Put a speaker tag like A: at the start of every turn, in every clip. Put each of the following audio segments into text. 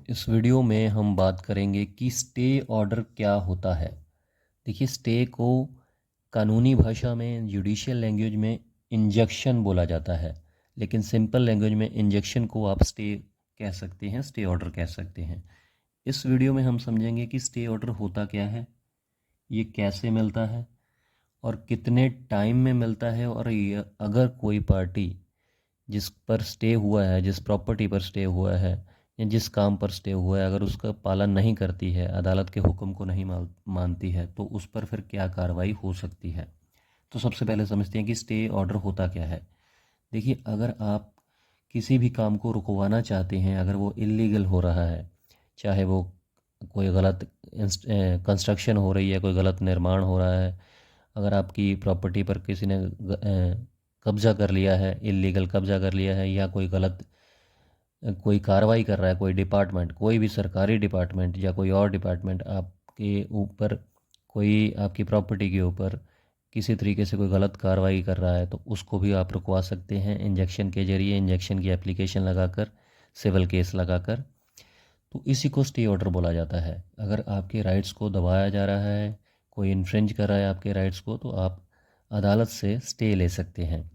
A: इस वीडियो में हम बात करेंगे कि स्टे ऑर्डर क्या होता है। देखिए, स्टे को कानूनी भाषा में, जुडिशियल लैंग्वेज में इंजंक्शन बोला जाता है, लेकिन सिंपल लैंग्वेज में इंजंक्शन को आप स्टे कह सकते हैं, स्टे ऑर्डर कह सकते हैं। इस वीडियो में हम समझेंगे कि स्टे ऑर्डर होता क्या है, ये कैसे मिलता है और कितने टाइम में मिलता है, और ये अगर कोई पार्टी जिस पर स्टे हुआ है, जिस प्रॉपर्टी पर स्टे हुआ है या जिस काम पर स्टे हुआ है, अगर उसका पालन नहीं करती है, अदालत के हुक्म को नहीं मानती है, तो उस पर फिर क्या कार्रवाई हो सकती है। तो सबसे पहले समझते हैं कि स्टे ऑर्डर होता क्या है। देखिए, अगर आप किसी भी काम को रुकवाना चाहते हैं, अगर वो इलीगल हो रहा है, चाहे वो कोई गलत कंस्ट्रक्शन हो रही है, कोई गलत निर्माण हो रहा है, अगर आपकी प्रॉपर्टी पर किसी ने कब्ज़ा कर लिया है, इलीगल कब्ज़ा कर लिया है, या कोई गलत कोई कार्रवाई कर रहा है, कोई डिपार्टमेंट, कोई भी सरकारी डिपार्टमेंट या कोई और डिपार्टमेंट आपके ऊपर, कोई आपकी प्रॉपर्टी के ऊपर किसी तरीके से कोई गलत कार्रवाई कर रहा है, तो उसको भी आप रुकवा सकते हैं इंजेक्शन के ज़रिए, इंजेक्शन की एप्लीकेशन लगाकर, सिविल केस लगाकर। तो इसी को स्टे ऑर्डर बोला जाता है। अगर आपके राइट्स को दबाया जा रहा है, कोई इन्फ्रिंज कर रहा है आपके राइट्स को, तो आप अदालत से स्टे ले सकते हैं,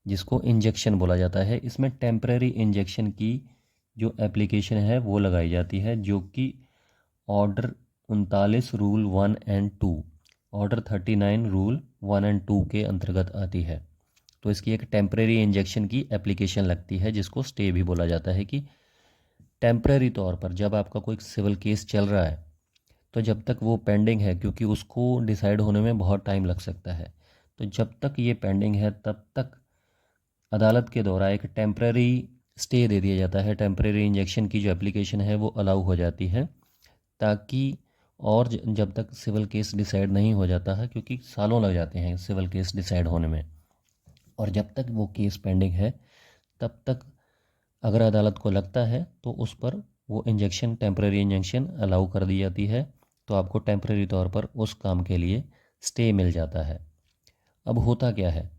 A: जिसको इंजेक्शन बोला जाता है। इसमें टेम्परेरी इंजेक्शन की जो एप्लीकेशन है वो लगाई जाती है, जो कि ऑर्डर 39 रूल 1 और 2, ऑर्डर 39 रूल 1 और 2 के अंतर्गत आती है। तो इसकी एक टेम्परेरी इंजेक्शन की एप्लीकेशन लगती है, जिसको स्टे भी बोला जाता है। कि टेम्परेरी तौर पर जब आपका कोई सिविल केस चल रहा है, तो जब तक वो पेंडिंग है, क्योंकि उसको डिसाइड होने में बहुत टाइम लग सकता है, तो जब तक ये पेंडिंग है तब तक अदालत के द्वारा एक टेम्परेरी स्टे दे दिया जाता है। टेम्परेरी इंजेक्शन की जो एप्लीकेशन है वो अलाउ हो जाती है, ताकि और जब तक सिविल केस डिसाइड नहीं हो जाता है, क्योंकि सालों लग जाते हैं सिविल केस डिसाइड होने में, और जब तक वो केस पेंडिंग है तब तक अगर अदालत को लगता है तो उस पर वो इंजेक्शन, टेम्परेरी इंजेक्शन अलाउ कर दी जाती है। तो आपको टेम्परेरी तौर पर उस काम के लिए स्टे मिल जाता है। अब होता क्या है,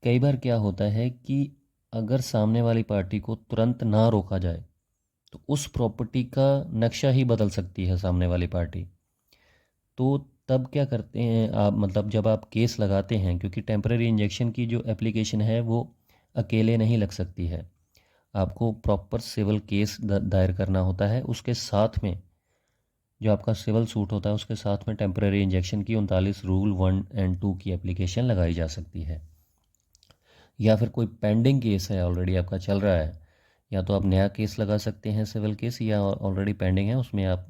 A: कई बार क्या होता है कि अगर सामने वाली पार्टी को तुरंत ना रोका जाए, तो उस प्रॉपर्टी का नक्शा ही बदल सकती है सामने वाली पार्टी। तो तब क्या करते हैं आप, मतलब जब आप केस लगाते हैं, क्योंकि टेम्परेरी इंजेक्शन की जो एप्लीकेशन है वो अकेले नहीं लग सकती है, आपको प्रॉपर सिविल केस दायर करना होता है। उसके साथ में जो आपका सिविल सूट होता है, उसके साथ में टेम्परेरी इंजेक्शन की 39 रूल 1 और 2 की एप्लीकेशन लगाई जा सकती है। या फिर कोई पेंडिंग केस है, ऑलरेडी आपका चल रहा है, या तो आप नया केस लगा सकते हैं सिविल केस, या ऑलरेडी पेंडिंग है उसमें आप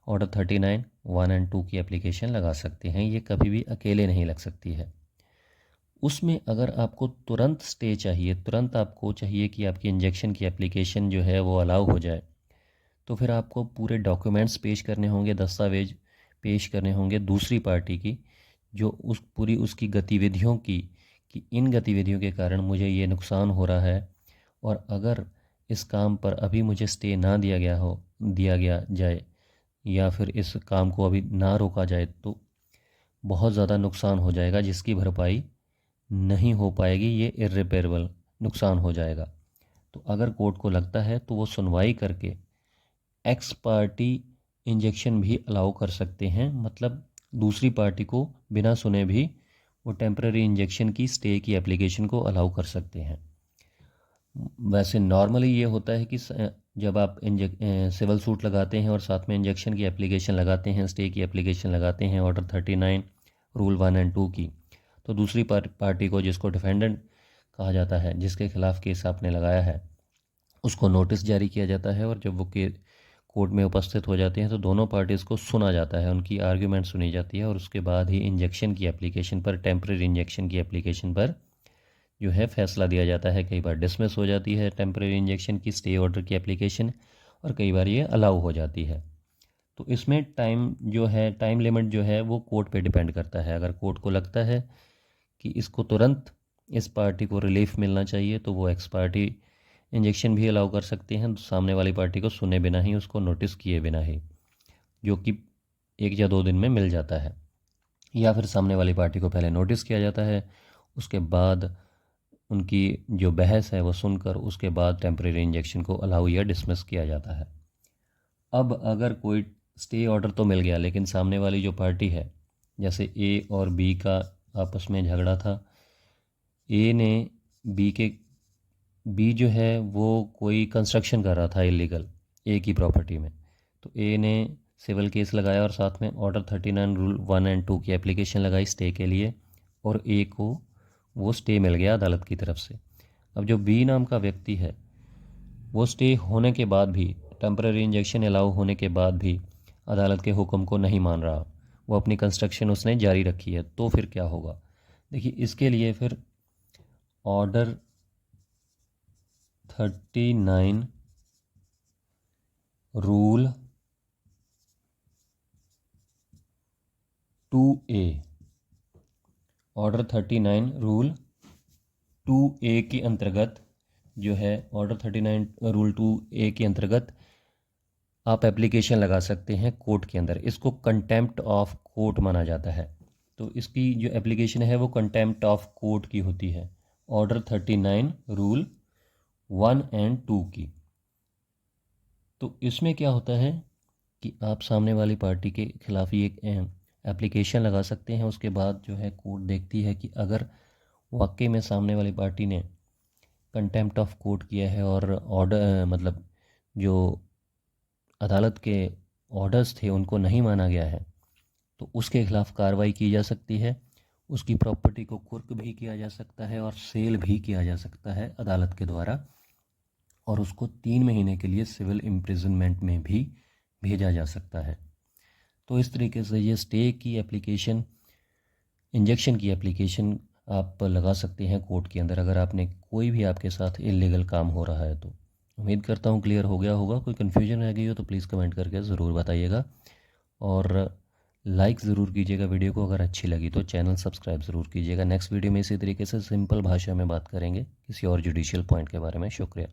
A: ऑर्डर 39 1 और 2 की एप्लीकेशन लगा सकते हैं। ये कभी भी अकेले नहीं लग सकती है। उसमें अगर आपको तुरंत स्टे चाहिए, तुरंत आपको चाहिए कि आपकी इंजेक्शन की एप्लीकेशन जो है वो अलाउ हो जाए, तो फिर आपको पूरे डॉक्यूमेंट्स पेश करने होंगे, दस्तावेज पेश करने होंगे दूसरी पार्टी की, जो उस पूरी उसकी गतिविधियों की, कि इन गतिविधियों के कारण मुझे ये नुकसान हो रहा है, और अगर इस काम पर अभी मुझे स्टे ना दिया गया जाए, या फिर इस काम को अभी ना रोका जाए, तो बहुत ज़्यादा नुकसान हो जाएगा, जिसकी भरपाई नहीं हो पाएगी, ये इर्रिपेरेबल नुकसान हो जाएगा। तो अगर कोर्ट को लगता है तो वो सुनवाई करके एक्स पार्टी इंजेक्शन भी अलाउ कर सकते हैं, मतलब दूसरी पार्टी को बिना सुने भी वो टेम्परेरी इंजेक्शन की स्टे की एप्लीकेशन को अलाउ कर सकते हैं। वैसे नॉर्मली ये होता है कि जब आप सिविल सूट लगाते हैं और साथ में इंजेक्शन की एप्लीकेशन लगाते हैं, स्टे की एप्लीकेशन लगाते हैं, ऑर्डर 39 रूल 1 और 2 की, तो दूसरी पार्टी को, जिसको डिफेंडेंट कहा जाता है, जिसके खिलाफ केस आपने लगाया है, उसको नोटिस जारी किया जाता है, और जब वो के कोर्ट में उपस्थित हो जाते हैं तो दोनों पार्टीज़ को सुना जाता है, उनकी आर्ग्यूमेंट सुनी जाती है, और उसके बाद ही इंजेक्शन की एप्लीकेशन पर, टेम्परेरी इंजेक्शन की एप्लीकेशन पर जो है फैसला दिया जाता है। कई बार डिसमिस हो जाती है टेम्परेरी इंजेक्शन की स्टे ऑर्डर की एप्लीकेशन, और कई बार ये अलाउ हो जाती है। तो इसमें टाइम जो है, टाइम लिमिट जो है वो कोर्ट पे डिपेंड करता है। अगर कोर्ट को लगता है कि इसको तुरंत, इस पार्टी को रिलीफ मिलना चाहिए, तो वो एक्स पार्टी इंजेक्शन भी अलाउ कर सकते हैं, सामने वाली पार्टी को सुने बिना ही, उसको नोटिस किए बिना ही, जो कि 1 या 2 दिन में मिल जाता है। या फिर सामने वाली पार्टी को पहले नोटिस किया जाता है, उसके बाद उनकी जो बहस है वो सुनकर, उसके बाद टेम्परेरी इंजेक्शन को अलाउ या डिसमिस किया जाता है। अब अगर कोई स्टे ऑर्डर तो मिल गया, लेकिन सामने वाली जो पार्टी है, जैसे ए और बी का आपस में झगड़ा था, ए ने बी के बी जो है वो कोई कंस्ट्रक्शन कर रहा था इलीगल ए की प्रॉपर्टी में, तो ए ने सिविल केस लगाया और साथ में ऑर्डर 39 रूल 1 एंड 2 की एप्लीकेशन लगाई स्टे के लिए, और ए को वो स्टे मिल गया अदालत की तरफ से। अब जो बी नाम का व्यक्ति है, वो स्टे होने के बाद भी, टेम्पररी इंजेक्शन अलाउ होने के बाद भी अदालत के हुक्म को नहीं मान रहा, वो अपनी कंस्ट्रक्शन उसने जारी रखी है, तो फिर क्या होगा? देखिए, इसके लिए फिर order 39 rule 2A, order 39 rule 2A के अंतर्गत जो है, ऑर्डर 39 रूल 2A के अंतर्गत आप एप्लीकेशन लगा सकते हैं कोर्ट के अंदर। इसको कंटेम्प्ट ऑफ कोर्ट माना जाता है, तो इसकी जो एप्लीकेशन है वो कंटेम्प्ट ऑफ कोर्ट की होती है, ऑर्डर 39 रूल 1 एंड 2 की। तो इसमें क्या होता है कि आप सामने वाली पार्टी के खिलाफ ही एक एप्लीकेशन लगा सकते हैं। उसके बाद जो है कोर्ट देखती है कि अगर वाकई में सामने वाली पार्टी ने कंटेम्प्ट ऑफ कोर्ट किया है और ऑर्डर मतलब जो अदालत के ऑर्डर्स थे उनको नहीं माना गया है, तो उसके खिलाफ कार्रवाई की जा सकती है, उसकी प्रॉपर्टी को कुर्क भी किया जा सकता है और सेल भी किया जा सकता है अदालत के द्वारा, और उसको 3 महीने के लिए सिविल इम्प्रिजनमेंट में भी भेजा जा सकता है। तो इस तरीके से ये स्टे की एप्लीकेशन, इंजेक्शन की एप्लीकेशन आप लगा सकते हैं कोर्ट के अंदर, अगर आपने कोई भी आपके साथ इलीगल काम हो रहा है तो। उम्मीद करता हूँ क्लियर हो गया होगा। कोई कन्फ्यूजन रह गई हो तो प्लीज़ कमेंट करके ज़रूर बताइएगा, और लाइक ज़रूर कीजिएगा वीडियो को। अगर अच्छी लगी तो चैनल सब्सक्राइब ज़रूर कीजिएगा। नेक्स्ट वीडियो में इसी तरीके से सिंपल भाषा में बात करेंगे किसी और जुडिशियल पॉइंट के बारे में। शुक्रिया।